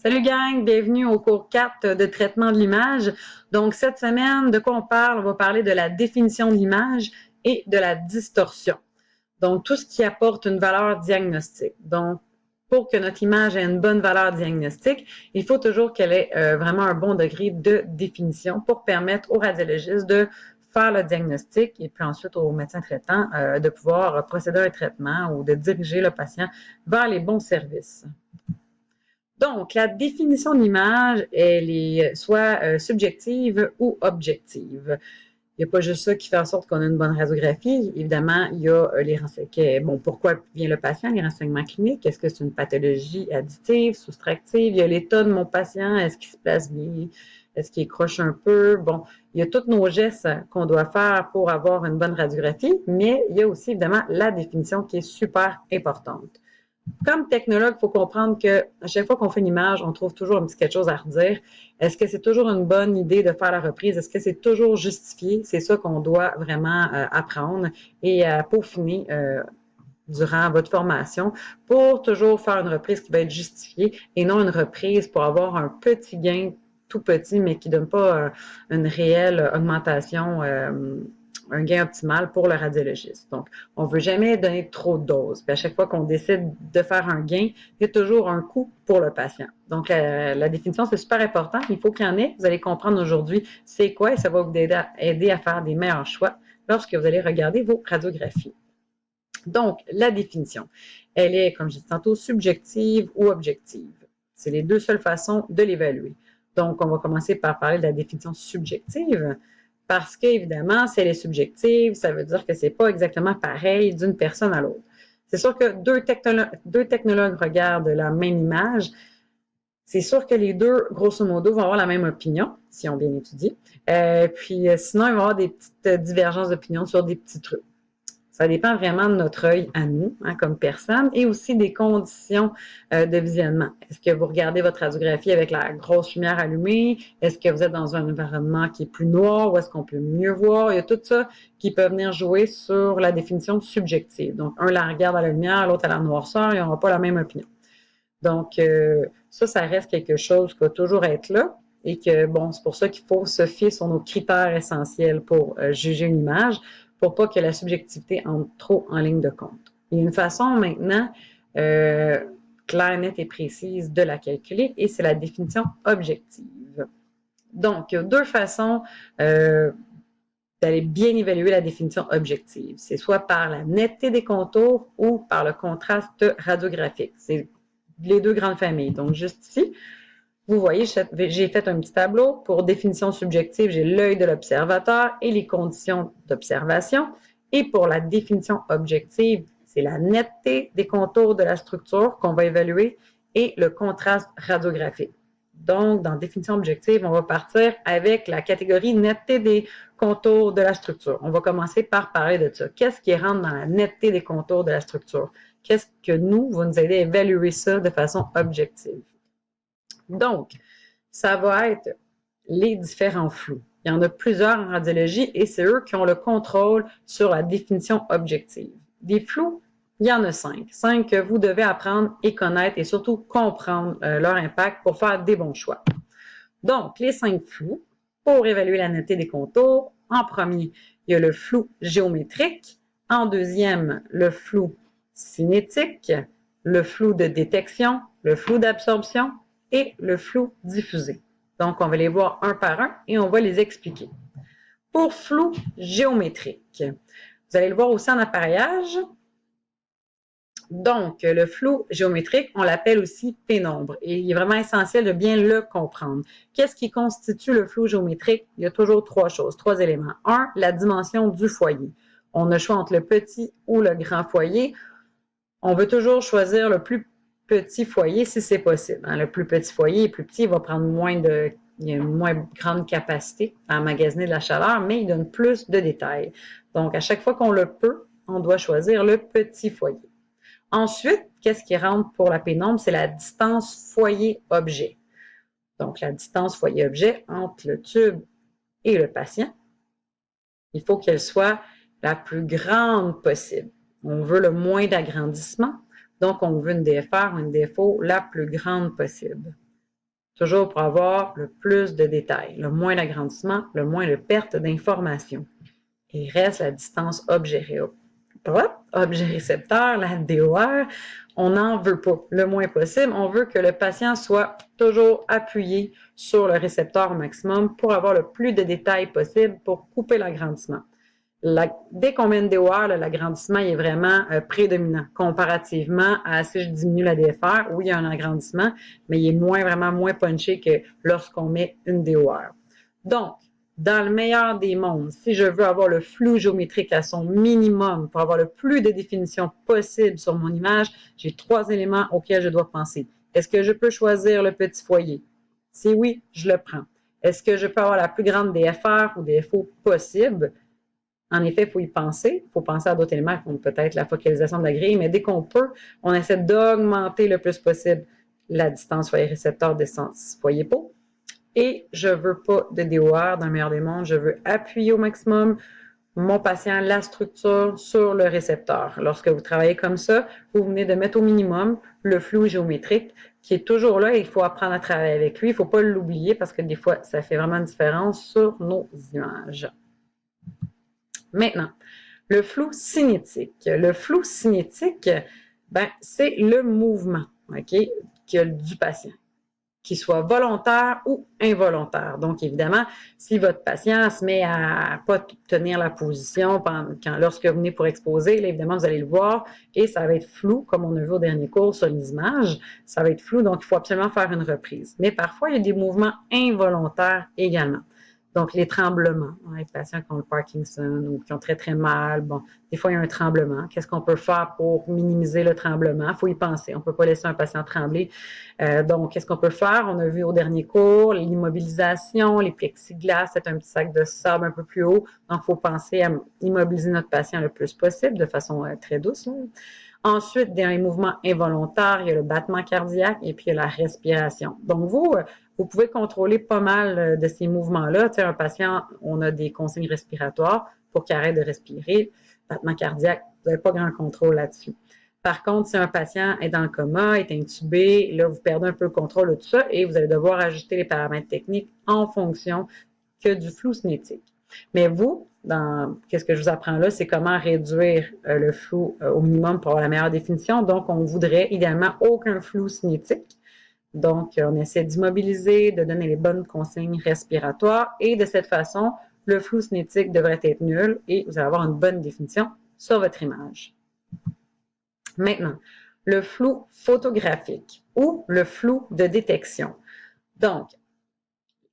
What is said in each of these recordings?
Salut gang, bienvenue au cours 4 de traitement de l'image. Donc cette semaine, de quoi on parle? On va parler de la définition de l'image et de la distorsion. Donc tout ce qui apporte une valeur diagnostique. Donc pour que notre image ait une bonne valeur diagnostique, il faut toujours qu'elle ait vraiment un bon degré de définition pour permettre aux radiologistes de faire le diagnostic et puis ensuite aux médecins traitants de pouvoir procéder à un traitement ou de diriger le patient vers les bons services. Donc, la définition de l'image, elle est soit subjective ou objective. Il n'y a pas juste ça qui fait en sorte qu'on a une bonne radiographie. Évidemment, il y a les renseignements. Bon, pourquoi vient le patient, les renseignements cliniques? Est-ce que c'est une pathologie additive, soustractive? Il y a l'état de mon patient. Est-ce qu'il se place bien? Est-ce qu'il croche un peu? Bon, il y a tous nos gestes qu'on doit faire pour avoir une bonne radiographie, mais il y a aussi évidemment la définition qui est super importante. Comme technologue, il faut comprendre qu'à chaque fois qu'on fait une image, on trouve toujours un petit quelque chose à redire. Est-ce que c'est toujours une bonne idée de faire la reprise? Est-ce que c'est toujours justifié? C'est ça qu'on doit vraiment apprendre et peaufiner durant votre formation pour toujours faire une reprise qui va être justifiée et non une reprise pour avoir un petit gain tout petit, mais qui ne donne pas une réelle augmentation un gain optimal pour le radiologiste. Donc, on ne veut jamais donner trop de doses. Puis à chaque fois qu'on décide de faire un gain, il y a toujours un coût pour le patient. Donc, la définition, c'est super important. Il faut qu'il y en ait. Vous allez comprendre aujourd'hui c'est quoi et ça va vous aider à faire des meilleurs choix lorsque vous allez regarder vos radiographies. Donc, la définition, elle est, comme je disais tantôt, subjective ou objective. C'est les deux seules façons de l'évaluer. Donc, on va commencer par parler de la définition subjective parce qu'évidemment, si elle est subjective, ça veut dire que ce n'est pas exactement pareil d'une personne à l'autre. C'est sûr que deux technologues regardent la même image. C'est sûr que les deux, grosso modo, vont avoir la même opinion, si on bien étudie. Puis sinon, il va y avoir des petites divergences d'opinion sur des petits trucs. Ça dépend vraiment de notre œil à nous, hein, comme personne, et aussi des conditions de visionnement. Est-ce que vous regardez votre radiographie avec la grosse lumière allumée? Est-ce que vous êtes dans un environnement qui est plus noir ou est-ce qu'on peut mieux voir? Il y a tout ça qui peut venir jouer sur la définition subjective. Donc, un la regarde à la lumière, l'autre à la noirceur, ils n'auront pas la même opinion. Donc, ça reste quelque chose qui va toujours être là et que, bon, c'est pour ça qu'il faut se fier sur nos critères essentiels pour juger une image, pour pas que la subjectivité entre trop en ligne de compte. Il y a une façon maintenant claire, nette et précise de la calculer et c'est la définition objective. Donc, il y a deux façons d'aller bien évaluer la définition objective. C'est soit par la netteté des contours ou par le contraste radiographique. C'est les deux grandes familles. Donc, juste ici, vous voyez, j'ai fait un petit tableau. Pour définition subjective, j'ai l'œil de l'observateur et les conditions d'observation. Et pour la définition objective, c'est la netteté des contours de la structure qu'on va évaluer et le contraste radiographique. Donc, dans définition objective, on va partir avec la catégorie netteté des contours de la structure. On va commencer par parler de ça. Qu'est-ce qui rentre dans la netteté des contours de la structure? Qu'est-ce que nous va nous aider à évaluer ça de façon objective? Donc, ça va être les différents flous. Il y en a plusieurs en radiologie et c'est eux qui ont le contrôle sur la définition objective. Des flous, il y en a 5. 5 que vous devez apprendre et connaître et surtout comprendre leur impact pour faire des bons choix. Donc, les 5 flous, pour évaluer la netteté des contours, en premier, il y a le flou géométrique. En deuxième, le flou cinétique, le flou de détection, le flou d'absorption et le flou diffusé. Donc, on va les voir un par un et on va les expliquer. Pour flou géométrique, vous allez le voir aussi en appareillage. Donc, le flou géométrique, on l'appelle aussi pénombre et il est vraiment essentiel de bien le comprendre. Qu'est-ce qui constitue le flou géométrique? Il y a toujours trois choses, trois éléments. Un, la dimension du foyer. On a le choix entre le petit ou le grand foyer. On veut toujours choisir le plus petit foyer si c'est possible. Le plus petit foyer est plus petit, il va prendre il y a une moins grande capacité à emmagasiner de la chaleur, mais il donne plus de détails. Donc, à chaque fois qu'on le peut, on doit choisir le petit foyer. Ensuite, qu'est-ce qui rentre pour la pénombre? C'est la distance foyer-objet. Donc, la distance foyer-objet entre le tube et le patient, il faut qu'elle soit la plus grande possible. On veut le moins d'agrandissement, donc on veut une DFR ou une DFO la plus grande possible. toujours pour avoir le plus de détails, le moins d'agrandissement, le moins de perte d'informations. Il reste la distance objet-récepteur, la DOR. On n'en veut pas le moins possible. On veut que le patient soit toujours appuyé sur le récepteur au maximum pour avoir le plus de détails possible pour couper l'agrandissement. Dès qu'on met une DOR, l'agrandissement est vraiment prédominant comparativement à si je diminue la DFR. Oui, il y a un agrandissement, mais il est vraiment moins punché que lorsqu'on met une DOR. Donc, dans le meilleur des mondes, si je veux avoir le flou géométrique à son minimum pour avoir le plus de définition possible sur mon image, j'ai 3 éléments auxquels je dois penser. Est-ce que je peux choisir le petit foyer? Si oui, je le prends. Est-ce que je peux avoir la plus grande DFR ou DFO possible? En effet, il faut y penser. Il faut penser à d'autres éléments, comme peut-être la focalisation de la grille, mais dès qu'on peut, on essaie d'augmenter le plus possible la distance foyer-récepteur, distance foyer-peau. Et je ne veux pas de DOR dans le meilleur des mondes. Je veux appuyer au maximum mon patient, la structure sur le récepteur. Lorsque vous travaillez comme ça, vous venez de mettre au minimum le flou géométrique qui est toujours là et il faut apprendre à travailler avec lui. Il ne faut pas l'oublier parce que des fois, ça fait vraiment une différence sur nos images. Maintenant, le flou cinétique. Le flou cinétique, c'est le mouvement du patient, qu'il soit volontaire ou involontaire. Donc, évidemment, si votre patient se met à ne pas tenir la position lorsque vous venez pour exposer, là, évidemment, vous allez le voir et ça va être flou, comme on a vu au dernier cours sur les images. Ça va être flou, donc il faut absolument faire une reprise. Mais parfois, il y a des mouvements involontaires également. Donc, les tremblements, les patients qui ont le Parkinson ou qui ont très, très mal, bon, des fois, il y a un tremblement. Qu'est-ce qu'on peut faire pour minimiser le tremblement? Il faut y penser. On ne peut pas laisser un patient trembler. Donc, qu'est-ce qu'on peut faire? On a vu au dernier cours l'immobilisation, les plexiglas, c'est un petit sac de sable un peu plus haut. Donc, il faut penser à immobiliser notre patient le plus possible de façon très douce. Là. Ensuite, dans les mouvements involontaires, il y a le battement cardiaque et puis il y a la respiration. Donc, vous pouvez contrôler pas mal de ces mouvements-là. Tu sais, un patient, on a des consignes respiratoires pour qu'il arrête de respirer. Battement cardiaque, vous n'avez pas grand contrôle là-dessus. Par contre, si un patient est dans le coma, est intubé, là, vous perdez un peu le contrôle de tout ça et vous allez devoir ajuster les paramètres techniques en fonction que du flou cinétique. Mais qu'est-ce que je vous apprends là, c'est comment réduire le flou au minimum pour avoir la meilleure définition. Donc, on voudrait idéalement aucun flou cinétique. Donc, on essaie d'immobiliser, de donner les bonnes consignes respiratoires et de cette façon, le flou cinétique devrait être nul et vous allez avoir une bonne définition sur votre image. Maintenant, le flou photographique ou le flou de détection. Donc,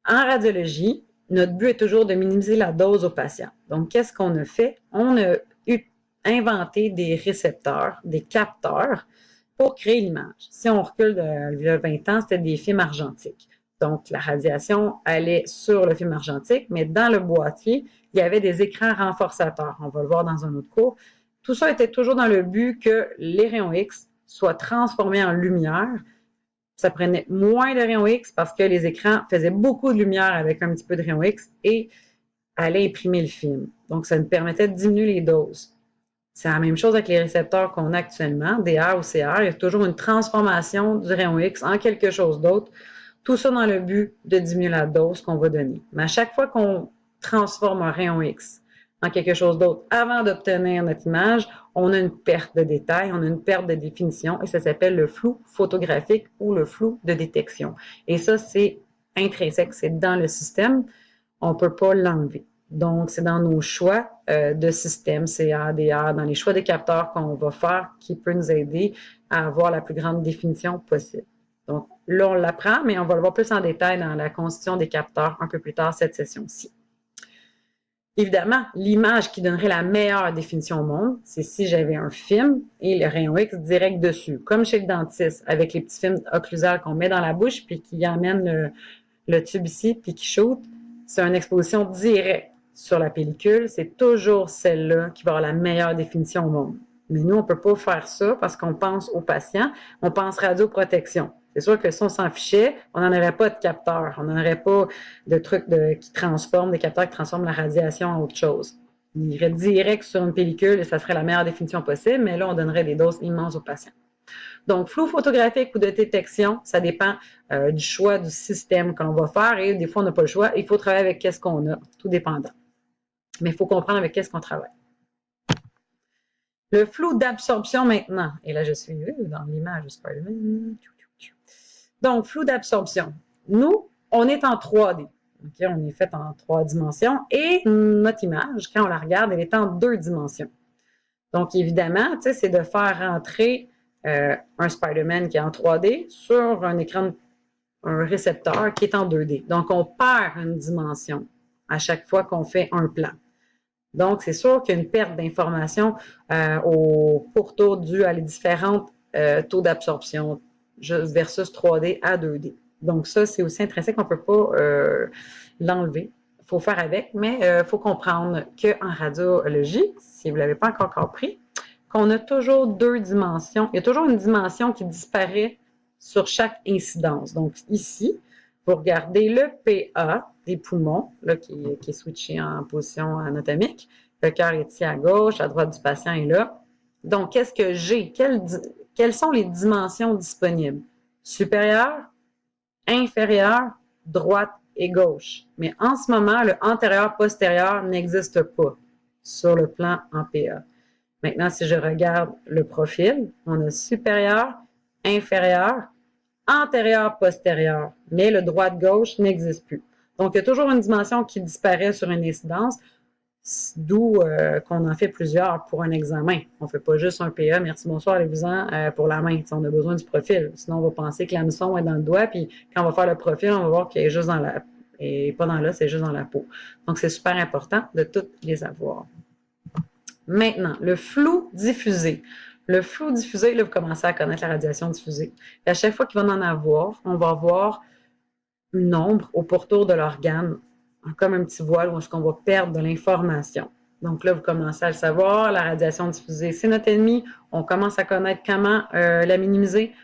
en radiologie, notre but est toujours de minimiser la dose au patient. Donc, qu'est-ce qu'on a fait? On a inventé des récepteurs, des capteurs pour créer l'image. Si on recule il y a 20 ans, c'était des films argentiques. Donc, la radiation allait sur le film argentique, mais dans le boîtier, il y avait des écrans renforçateurs. On va le voir dans un autre cours. Tout ça était toujours dans le but que les rayons X soient transformés en lumière. Ça prenait moins de rayons X parce que les écrans faisaient beaucoup de lumière avec un petit peu de rayons X et allaient imprimer le film. Donc, ça nous permettait de diminuer les doses. C'est la même chose avec les récepteurs qu'on a actuellement, DR ou CR. Il y a toujours une transformation du rayon X en quelque chose d'autre. Tout ça dans le but de diminuer la dose qu'on va donner. Mais à chaque fois qu'on transforme un rayon X en quelque chose d'autre avant d'obtenir notre image, on a une perte de détail, on a une perte de définition et ça s'appelle le flou photographique ou le flou de détection. Et ça, c'est intrinsèque, c'est dans le système. On ne peut pas l'enlever. Donc, c'est dans nos choix de système, CA, DR, dans les choix des capteurs qu'on va faire qui peut nous aider à avoir la plus grande définition possible. Donc, là, on l'apprend, mais on va le voir plus en détail dans la constitution des capteurs un peu plus tard cette session-ci. Évidemment, l'image qui donnerait la meilleure définition au monde, c'est si j'avais un film et le rayon X direct dessus, comme chez le dentiste, avec les petits films occlusales qu'on met dans la bouche puis qui amènent le tube ici puis qui shoot. C'est une exposition directe sur la pellicule. C'est toujours celle-là qui va avoir la meilleure définition au monde. Mais nous, on ne peut pas faire ça parce qu'on pense aux patients, on pense radioprotection. C'est sûr que si on s'en fichait, on n'en aurait pas de capteurs, on n'aurait pas de trucs qui transforment, des capteurs qui transforment la radiation en autre chose. Il irait direct sur une pellicule et ça serait la meilleure définition possible, mais là, on donnerait des doses immenses aux patients. Donc, flou photographique ou de détection, ça dépend du choix du système que l'on va faire et des fois, on n'a pas le choix. Il faut travailler avec qu'est-ce qu'on a, tout dépendant. Mais il faut comprendre avec qu'est-ce qu'on travaille. Le flou d'absorption maintenant. Et là, je suis dans l'image de Spider-Man. Donc, flou d'absorption. Nous, on est en 3D. Okay? On est fait en 3 dimensions et notre image, quand on la regarde, elle est en 2 dimensions. Donc, évidemment, c'est de faire rentrer un Spider-Man qui est en 3D sur un écran, un récepteur qui est en 2D. Donc, on perd une dimension à chaque fois qu'on fait un plan. Donc, c'est sûr qu'il y a une perte d'information au pourtour dû à les différents taux d'absorption versus 3D à 2D. Donc, ça, c'est aussi intrinsèque, on ne peut pas l'enlever. Il faut faire avec, mais il faut comprendre qu'en radiologie, si vous ne l'avez pas encore compris, qu'on a toujours 2 dimensions. Il y a toujours une dimension qui disparaît sur chaque incidence. Donc, ici, vous regardez le PA des poumons, là, qui est switché en position anatomique. Le cœur est ici à gauche, à droite du patient est là. Donc, qu'est-ce que j'ai? Quelles sont les dimensions disponibles? Supérieure, inférieure, droite et gauche. Mais en ce moment, le antérieur-postérieur n'existe pas sur le plan en PA. Maintenant, si je regarde le profil, on a supérieur, inférieur, antérieur, postérieur, mais le droite-gauche n'existe plus. Donc, il y a toujours une dimension qui disparaît sur une incidence, d'où qu'on en fait plusieurs pour un examen. On ne fait pas juste un PA, merci, bonsoir, allez-vous-en pour la main. On a besoin du profil. Sinon, on va penser que l'hameçon est dans le doigt, puis quand on va faire le profil, on va voir qu'il est juste dans la... et pas dans l'os, c'est juste dans la peau. Donc, c'est super important de toutes les avoir. Maintenant, le flou diffusé. Le flou diffusé, là, vous commencez à connaître la radiation diffusée. Et à chaque fois qu'il va en avoir, on va avoir une ombre au pourtour de l'organe, comme un petit voile où on va perdre de l'information. Donc là, vous commencez à le savoir, la radiation diffusée, c'est notre ennemi. On commence à connaître comment la minimiser,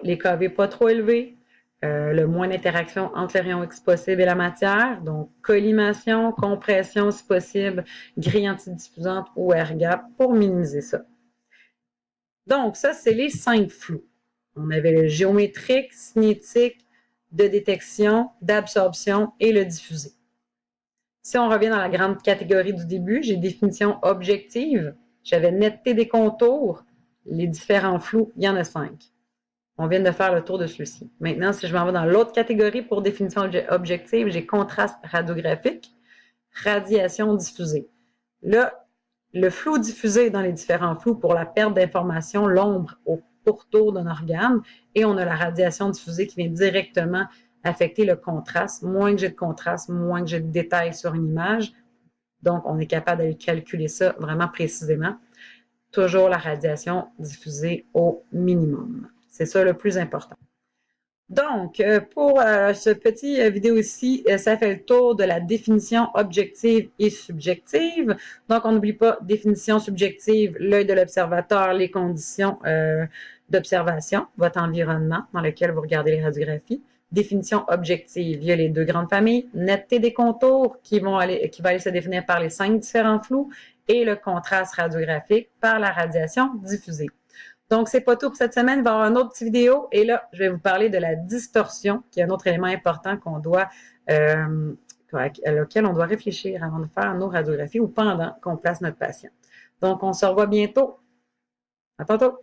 les KV pas trop élevés, le moins d'interaction entre les rayons X possible et la matière, donc collimation, compression si possible, grille antidiffusante ou air gap pour minimiser ça. Donc ça, c'est les 5 flous. On avait le géométrique, cinétique, de détection, d'absorption et le diffusé. Si on revient dans la grande catégorie du début, j'ai définition objective, j'avais netteté des contours, les différents flous, il y en a 5. On vient de faire le tour de celui-ci. Maintenant, si je m'en vais dans l'autre catégorie pour définition objective, j'ai contraste radiographique, radiation diffusée. Là, le flou diffusé dans les différents flous pour la perte d'information, l'ombre au pourtour d'un organe, et on a la radiation diffusée qui vient directement affecter le contraste. Moins que j'ai de contraste, moins que j'ai de détails sur une image. Donc, on est capable d'aller calculer ça vraiment précisément. Toujours la radiation diffusée au minimum. C'est ça le plus important. Donc, pour ce petit vidéo ici, ça fait le tour de la définition objective et subjective. Donc, on n'oublie pas, définition subjective, l'œil de l'observateur, les conditions d'observation, votre environnement dans lequel vous regardez les radiographies. Définition objective, il y a les 2 grandes familles, netteté des contours qui va aller se définir par les 5 différents flous et le contraste radiographique par la radiation diffusée. Donc, c'est pas tout pour cette semaine. Il va y avoir une autre petite vidéo. Et là, je vais vous parler de la distorsion, qui est un autre élément important qu'on doit, auquel on doit réfléchir avant de faire nos radiographies ou pendant qu'on place notre patient. Donc, on se revoit bientôt. À tantôt.